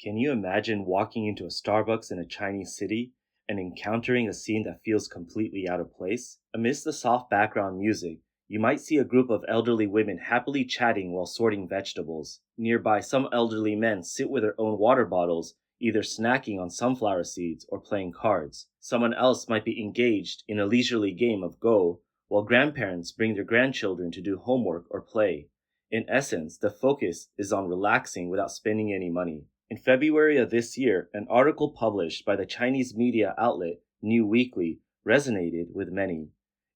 Can you imagine walking into a Starbucks in a Chinese city and encountering a scene that feels completely out of place? Amidst the soft background music, you might see a group of elderly women happily chatting while sorting vegetables. Nearby, some elderly men sit with their own water bottles, either snacking on sunflower seeds or playing cards. Someone else might be engaged in a leisurely game of Go, while grandparents bring their grandchildren to do homework or play. In essence, the focus is on relaxing without spending any money. In February of this year, an article published by the Chinese media outlet New Weekly resonated with many.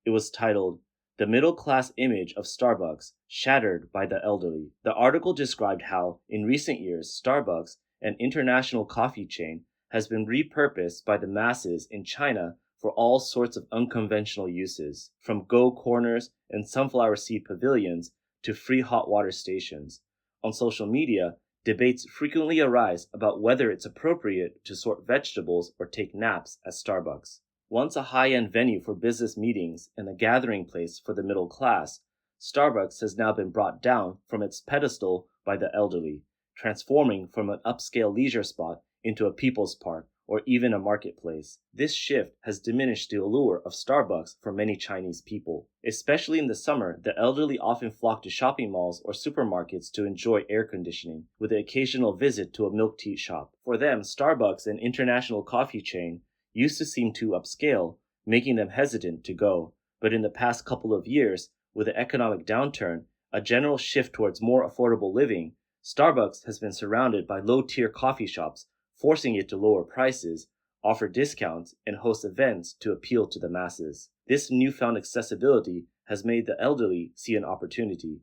It was titled, "The Middle Class Image of Starbucks Shattered by the Elderly." The article described how, in recent years, Starbucks, an international coffee chain, has been repurposed by the masses in China for all sorts of unconventional uses, from Go corners and sunflower seed pavilions to free hot water stations. On social media, debates frequently arise about whether it's appropriate to sort vegetables or take naps at Starbucks. Once a high-end venue for business meetings and a gathering place for the middle class, Starbucks has now been brought down from its pedestal by the elderly, transforming from an upscale leisure spot into a people's park or even a marketplace. This shift has diminished the allure of Starbucks for many Chinese people. Especially in the summer, the elderly often flock to shopping malls or supermarkets to enjoy air conditioning, with the occasional visit to a milk tea shop. For them, Starbucks, an international coffee chain, used to seem too upscale, making them hesitant to go. But in the past couple of years, with the economic downturn, a general shift towards more affordable living, Starbucks has been surrounded by low-tier coffee shops, forcing it to lower prices, offer discounts, and host events to appeal to the masses. This newfound accessibility has made the elderly see an opportunity.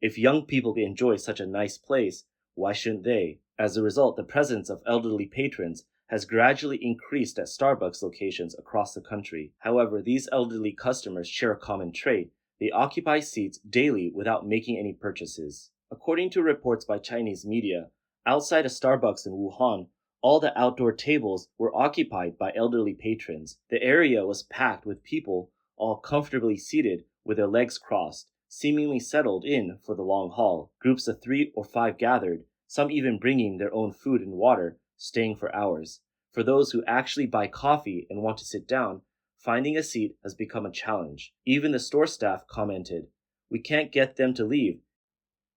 If young people can enjoy such a nice place, why shouldn't they? As a result, the presence of elderly patrons has gradually increased at Starbucks locations across the country. However, these elderly customers share a common trait. They occupy seats daily without making any purchases. According to reports by Chinese media, outside a Starbucks in Wuhan, all the outdoor tables were occupied by elderly patrons. The area was packed with people, all comfortably seated with their legs crossed, seemingly settled in for the long haul. Groups of 3 or 5 gathered, some even bringing their own food and water, staying for hours. For those who actually buy coffee and want to sit down, finding a seat has become a challenge. Even the store staff commented, "We can't get them to leave.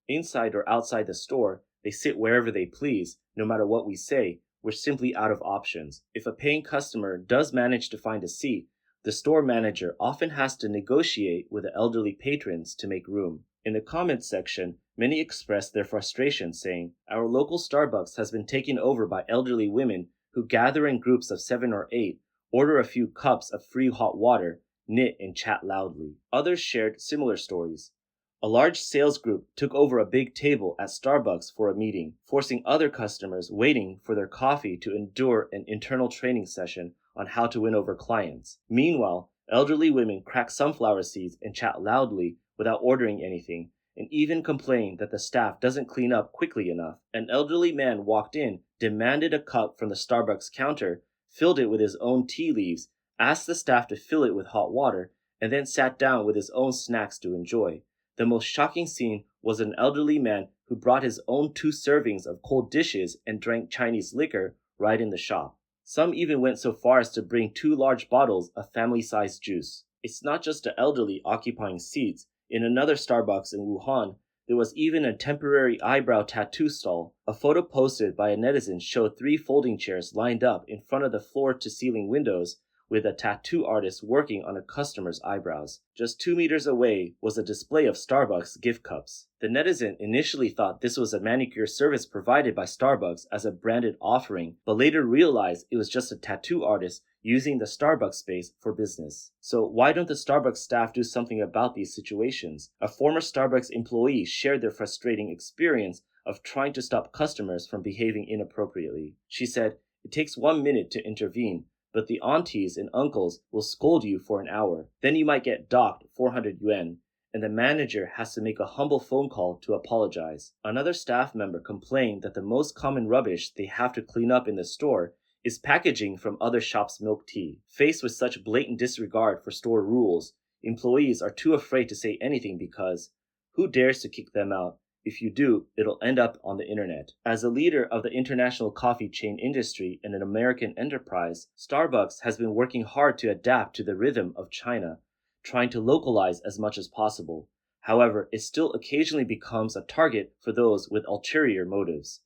Inside or outside the store, they sit wherever they please, no matter what we say. We're simply out of options." If a paying customer does manage to find a seat, the store manager often has to negotiate with the elderly patrons to make room. In the comments section, many expressed their frustration, saying, "Our local Starbucks has been taken over by elderly women who gather in groups of 7 or 8, order a few cups of free hot water, knit and chat loudly." Others shared similar stories. A large sales group took over a big table at Starbucks for a meeting, forcing other customers waiting for their coffee to endure an internal training session on how to win over clients. Meanwhile, elderly women crack sunflower seeds and chat loudly without ordering anything, and even complain that the staff doesn't clean up quickly enough. An elderly man walked in, demanded a cup from the Starbucks counter, filled it with his own tea leaves, asked the staff to fill it with hot water, and then sat down with his own snacks to enjoy. The most shocking scene was an elderly man who brought his own 2 servings of cold dishes and drank Chinese liquor right in the shop. Some even went so far as to bring 2 large bottles of family-sized juice. It's not just the elderly occupying seats. In another Starbucks in Wuhan, there was even a temporary eyebrow tattoo stall. A photo posted by a netizen showed 3 folding chairs lined up in front of the floor-to-ceiling windows, with a tattoo artist working on a customer's eyebrows. Just 2 meters away was a display of Starbucks gift cups. The netizen initially thought this was a manicure service provided by Starbucks as a branded offering, but later realized it was just a tattoo artist using the Starbucks space for business. So why don't the Starbucks staff do something about these situations? A former Starbucks employee shared their frustrating experience of trying to stop customers from behaving inappropriately. She said, "It takes 1 minute to intervene, but the aunties and uncles will scold you for an hour. Then you might get docked 400 yuan, and the manager has to make a humble phone call to apologize." Another staff member complained that the most common rubbish they have to clean up in the store is packaging from other shops' milk tea. Faced with such blatant disregard for store rules, employees are too afraid to say anything because who dares to kick them out? If you do, it'll end up on the internet. As a leader of the international coffee chain industry and an American enterprise, Starbucks has been working hard to adapt to the rhythm of China, trying to localize as much as possible. However, it still occasionally becomes a target for those with ulterior motives.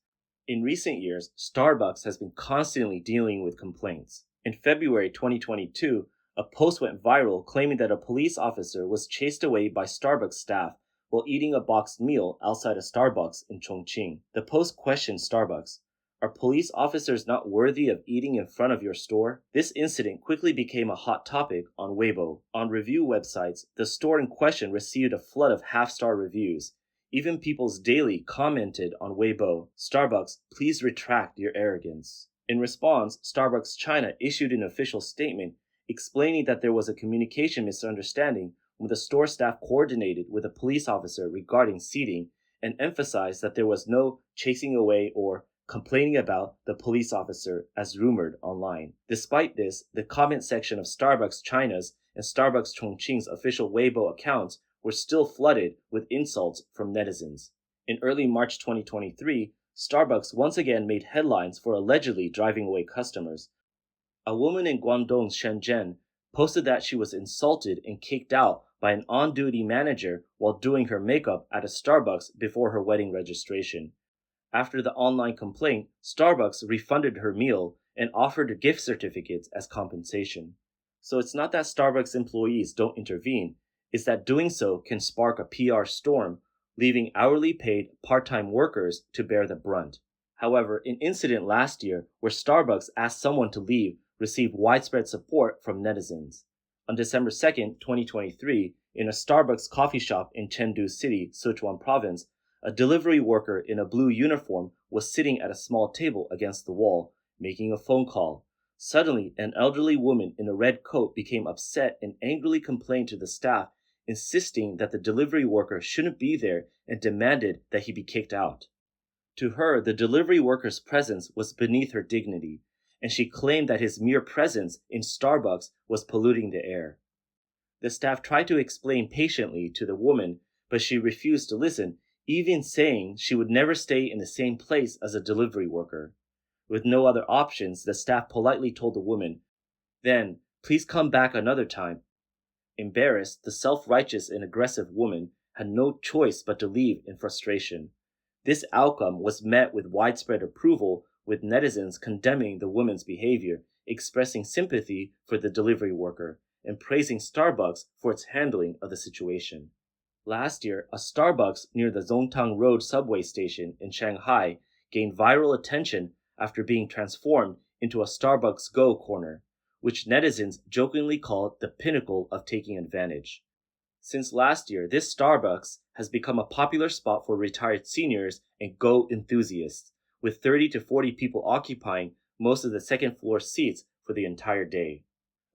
In recent years, Starbucks has been constantly dealing with complaints. In February 2022, a post went viral claiming that a police officer was chased away by Starbucks staff while eating a boxed meal outside a Starbucks in Chongqing. The post questioned Starbucks. Are police officers not worthy of eating in front of your store? This incident quickly became a hot topic on Weibo. On review websites, the store in question received a flood of half-star reviews. Even People's Daily commented on Weibo, "Starbucks, please retract your arrogance." In response, Starbucks China issued an official statement explaining that there was a communication misunderstanding when the store staff coordinated with a police officer regarding seating and emphasized that there was no chasing away or complaining about the police officer as rumored online. Despite this, the comment section of Starbucks China's and Starbucks Chongqing's official Weibo accounts were still flooded with insults from netizens. In early March 2023, Starbucks once again made headlines for allegedly driving away customers. A woman in Guangdong's Shenzhen posted that she was insulted and kicked out by an on-duty manager while doing her makeup at a Starbucks before her wedding registration. After the online complaint, Starbucks refunded her meal and offered gift certificates as compensation. So it's not that Starbucks employees don't intervene, it's that doing so can spark a PR storm, leaving hourly paid part-time workers to bear the brunt. However, an incident last year where Starbucks asked someone to leave received widespread support from netizens. On December 2nd, 2023, in a Starbucks coffee shop in Chengdu City, Sichuan Province, a delivery worker in a blue uniform was sitting at a small table against the wall, making a phone call. Suddenly, an elderly woman in a red coat became upset and angrily complained to the staff, insisting that the delivery worker shouldn't be there and demanded that he be kicked out. To her, the delivery worker's presence was beneath her dignity, and she claimed that his mere presence in Starbucks was polluting the air. The staff tried to explain patiently to the woman, but she refused to listen, even saying she would never stay in the same place as a delivery worker. With no other options, the staff politely told the woman, "Then, please come back another time." Embarrassed, the self-righteous and aggressive woman had no choice but to leave in frustration. This outcome was met with widespread approval, with netizens condemning the woman's behavior, expressing sympathy for the delivery worker, and praising Starbucks for its handling of the situation. Last year, a Starbucks near the Zongtang Road subway station in Shanghai gained viral attention after being transformed into a Starbucks Go corner, which netizens jokingly called the pinnacle of taking advantage. Since last year, this Starbucks has become a popular spot for retired seniors and Go enthusiasts, with 30 to 40 people occupying most of the second floor seats for the entire day.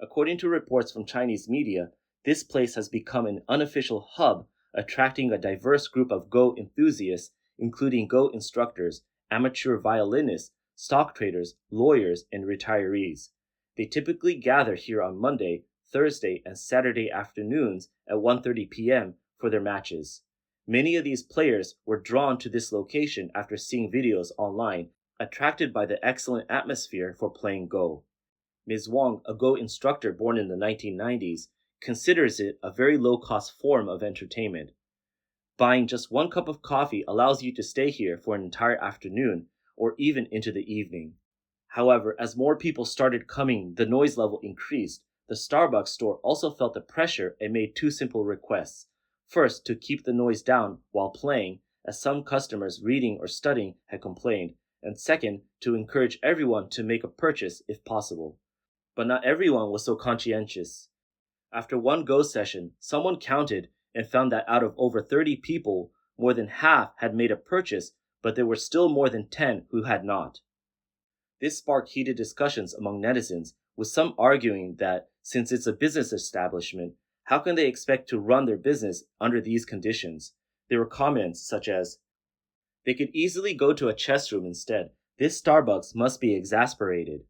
According to reports from Chinese media, this place has become an unofficial hub, attracting a diverse group of Go enthusiasts, including Go instructors, amateur violinists, stock traders, lawyers, and retirees. They typically gather here on Monday, Thursday, and Saturday afternoons at 1:30 p.m. for their matches. Many of these players were drawn to this location after seeing videos online, attracted by the excellent atmosphere for playing Go. Ms. Wang, a Go instructor born in the 1990s, considers it a very low-cost form of entertainment. Buying just one cup of coffee allows you to stay here for an entire afternoon, or even into the evening. However, as more people started coming, the noise level increased. The Starbucks store also felt the pressure and made two simple requests. First, to keep the noise down while playing, as some customers reading or studying had complained, and second, to encourage everyone to make a purchase if possible. But not everyone was so conscientious. After one Go session, someone counted and found that out of over 30 people, more than half had made a purchase, but there were still more than 10 who had not. This sparked heated discussions among netizens, with some arguing that, since it's a business establishment, how can they expect to run their business under these conditions? There were comments such as, "They could easily go to a chess room instead. This Starbucks must be exasperated.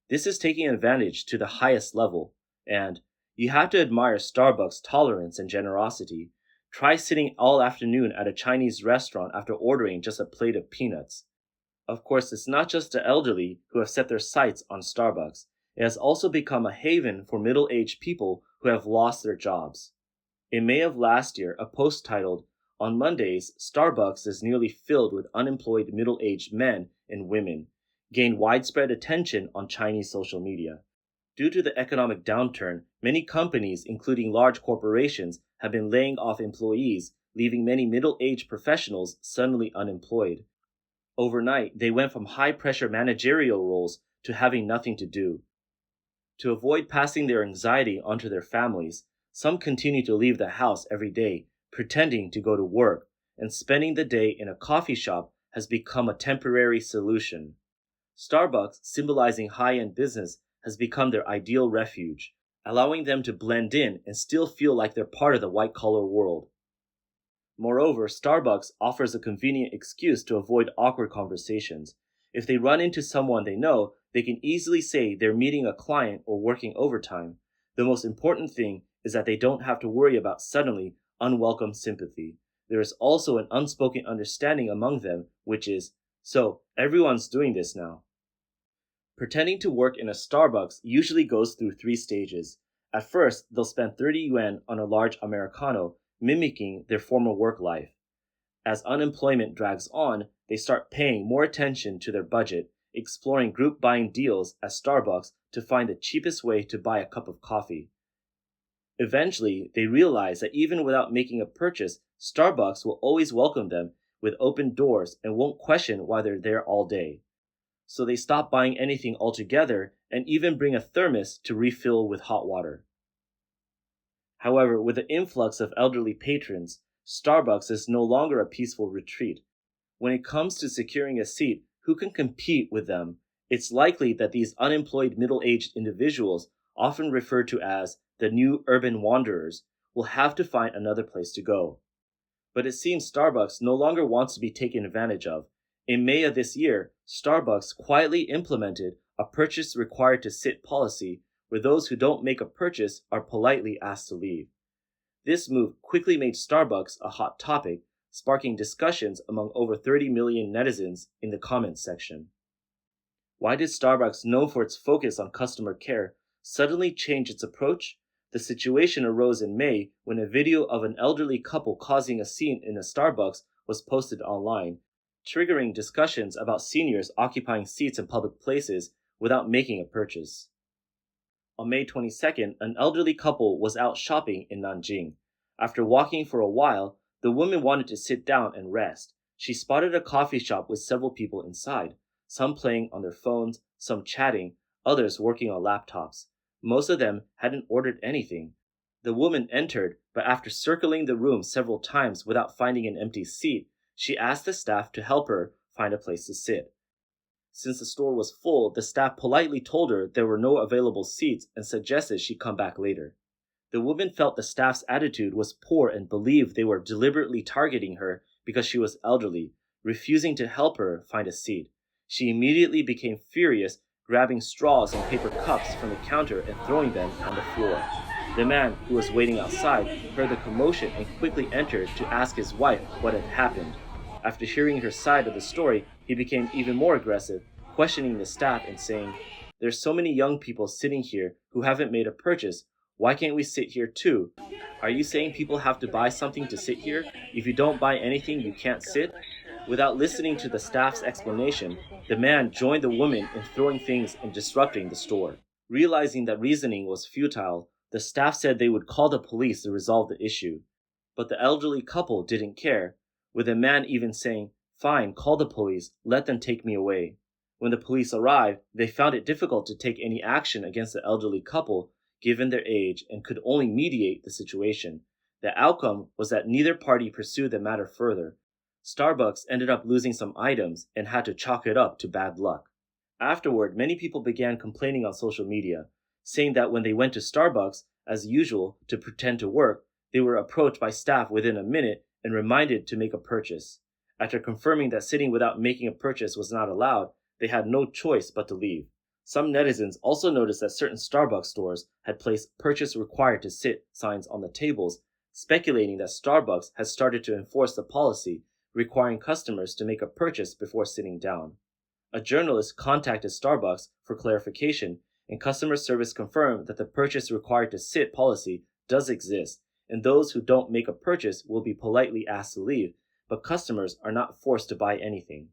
This is taking advantage to the highest level." And, "You have to admire Starbucks' tolerance and generosity. Try sitting all afternoon at a Chinese restaurant after ordering just a plate of peanuts. Of course, it's not just the elderly who have set their sights on Starbucks. It has also become a haven for middle-aged people who have lost their jobs. In May of last year, a post titled, "On Mondays, Starbucks is nearly filled with unemployed middle-aged men and women," gained widespread attention on Chinese social media. Due to the economic downturn, many companies, including large corporations, have been laying off employees, leaving many middle-aged professionals suddenly unemployed. Overnight, they went from high-pressure managerial roles to having nothing to do. To avoid passing their anxiety onto their families, some continue to leave the house every day, pretending to go to work, and spending the day in a coffee shop has become a temporary solution. Starbucks, symbolizing high-end business, has become their ideal refuge, allowing them to blend in and still feel like they're part of the white-collar world. Moreover, Starbucks offers a convenient excuse to avoid awkward conversations. If they run into someone they know, they can easily say they're meeting a client or working overtime. The most important thing is that they don't have to worry about suddenly unwelcome sympathy. There is also an unspoken understanding among them, which is, so everyone's doing this now. Pretending to work in a Starbucks usually goes through 3 stages. At first, they'll spend 30 yuan on a large Americano, mimicking their former work life. As unemployment drags on, they start paying more attention to their budget, exploring group buying deals at Starbucks to find the cheapest way to buy a cup of coffee. Eventually, they realize that even without making a purchase, Starbucks will always welcome them with open doors and won't question why they're there all day. So they stop buying anything altogether and even bring a thermos to refill with hot water. However, with the influx of elderly patrons, Starbucks is no longer a peaceful retreat. When it comes to securing a seat, who can compete with them? It's likely that these unemployed middle-aged individuals, often referred to as the new urban wanderers, will have to find another place to go. But it seems Starbucks no longer wants to be taken advantage of. In May of this year, Starbucks quietly implemented a purchase required to sit policy where those who don't make a purchase are politely asked to leave. This move quickly made Starbucks a hot topic, sparking discussions among over 30 million netizens in the comments section. Why did Starbucks, known for its focus on customer care, suddenly change its approach? The situation arose in May when a video of an elderly couple causing a scene in a Starbucks was posted online, triggering discussions about seniors occupying seats in public places without making a purchase. On May 22nd, an elderly couple was out shopping in Nanjing. After walking for a while, the woman wanted to sit down and rest. She spotted a coffee shop with several people inside, some playing on their phones, some chatting, others working on laptops. Most of them hadn't ordered anything. The woman entered, but after circling the room several times without finding an empty seat, she asked the staff to help her find a place to sit. Since the store was full, the staff politely told her there were no available seats and suggested she come back later. The woman felt the staff's attitude was poor and believed they were deliberately targeting her because she was elderly, refusing to help her find a seat. She immediately became furious, grabbing straws and paper cups from the counter and throwing them on the floor. The man, who was waiting outside, heard the commotion and quickly entered to ask his wife what had happened. After hearing her side of the story, he became even more aggressive, questioning the staff and saying, "There's so many young people sitting here who haven't made a purchase. Why can't we sit here too? Are you saying people have to buy something to sit here? If you don't buy anything, you can't sit?" Without listening to the staff's explanation, the man joined the woman in throwing things and disrupting the store. Realizing that reasoning was futile, the staff said they would call the police to resolve the issue. But the elderly couple didn't care, with the man even saying, "Fine, call the police, let them take me away." When the police arrived, they found it difficult to take any action against the elderly couple, given their age, and could only mediate the situation. The outcome was that neither party pursued the matter further. Starbucks ended up losing some items and had to chalk it up to bad luck. Afterward, many people began complaining on social media, saying that when they went to Starbucks, as usual, to pretend to work, they were approached by staff within a minute and reminded to make a purchase. After confirming that sitting without making a purchase was not allowed, they had no choice but to leave. Some netizens also noticed that certain Starbucks stores had placed "purchase required to sit" signs on the tables, speculating that Starbucks has started to enforce the policy requiring customers to make a purchase before sitting down. A journalist contacted Starbucks for clarification, and customer service confirmed that the purchase required to sit policy does exist, and those who don't make a purchase will be politely asked to leave, but customers are not forced to buy anything.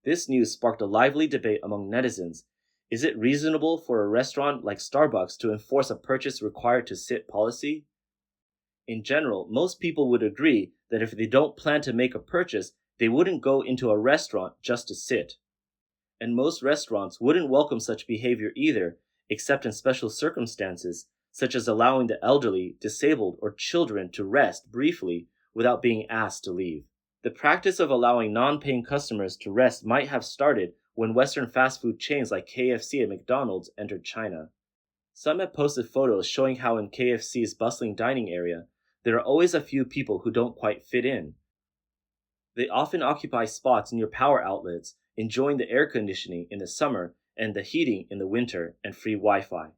This news sparked a lively debate among netizens. Is it reasonable for a restaurant like Starbucks to enforce a purchase required to sit policy? In general, most people would agree that if they don't plan to make a purchase, they wouldn't go into a restaurant just to sit. And most restaurants wouldn't welcome such behavior either, except in special circumstances, such as allowing the elderly, disabled, or children to rest briefly without being asked to leave. The practice of allowing non-paying customers to rest might have started when Western fast food chains like KFC and McDonald's entered China. Some have posted photos showing how in KFC's bustling dining area, there are always a few people who don't quite fit in. They often occupy spots near power outlets, enjoying the air conditioning in the summer and the heating in the winter and free Wi-Fi.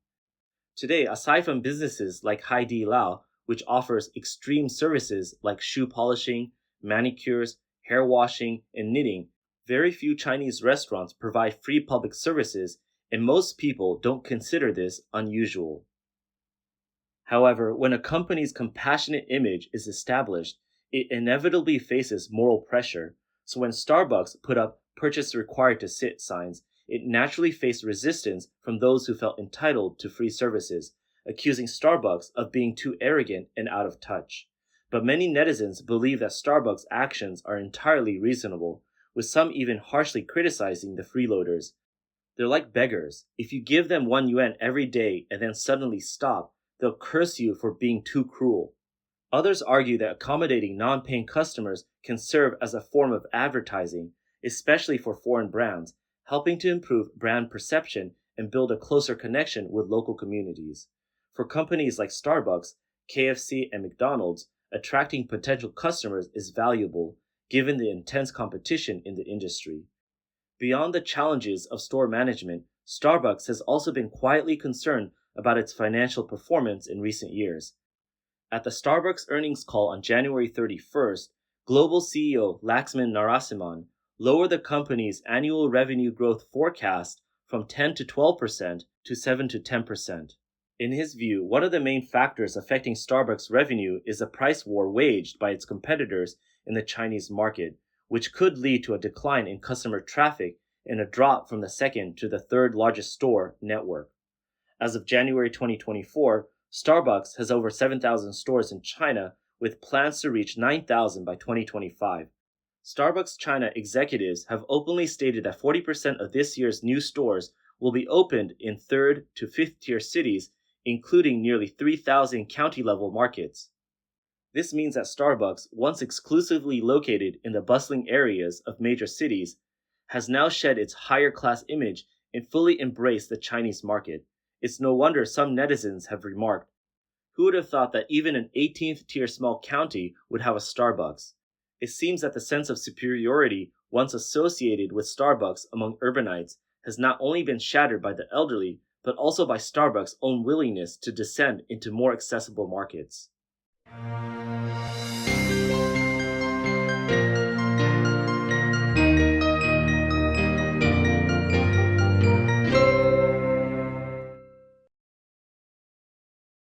Today, aside from businesses like Haidi Lao, which offers extreme services like shoe polishing, manicures, hair washing, and knitting, very few Chinese restaurants provide free public services, and most people don't consider this unusual. However, when a company's compassionate image is established, it inevitably faces moral pressure, so when Starbucks put up "purchase required to sit" signs, it naturally faced resistance from those who felt entitled to free services, accusing Starbucks of being too arrogant and out of touch. But many netizens believe that Starbucks' actions are entirely reasonable, with some even harshly criticizing the freeloaders. They're like beggars. If you give them 1 yuan every day and then suddenly stop, they'll curse you for being too cruel. Others argue that accommodating non-paying customers can serve as a form of advertising, especially for foreign brands, helping to improve brand perception and build a closer connection with local communities. For companies like Starbucks, KFC, and McDonald's, attracting potential customers is valuable, given the intense competition in the industry. Beyond the challenges of store management, Starbucks has also been quietly concerned about its financial performance in recent years. At the Starbucks earnings call on January 31st, global CEO Laxman Narasimhan lowered the company's annual revenue growth forecast from 10 to 12% to 7 to 10%. In his view, one of the main factors affecting Starbucks' revenue is the price war waged by its competitors in the Chinese market, which could lead to a decline in customer traffic and a drop from the second to the third largest store network. As of January 2024, Starbucks has over 7,000 stores in China, with plans to reach 9,000 by 2025. Starbucks China executives have openly stated that 40% of this year's new stores will be opened in third to fifth tier cities, including nearly 3,000 county-level markets. This means that Starbucks, once exclusively located in the bustling areas of major cities, has now shed its higher-class image and fully embraced the Chinese market. It's no wonder some netizens have remarked, "Who would have thought that even an 18th tier small county would have a Starbucks?" It seems that the sense of superiority once associated with Starbucks among urbanites has not only been shattered by the elderly, but also by Starbucks' own willingness to descend into more accessible markets.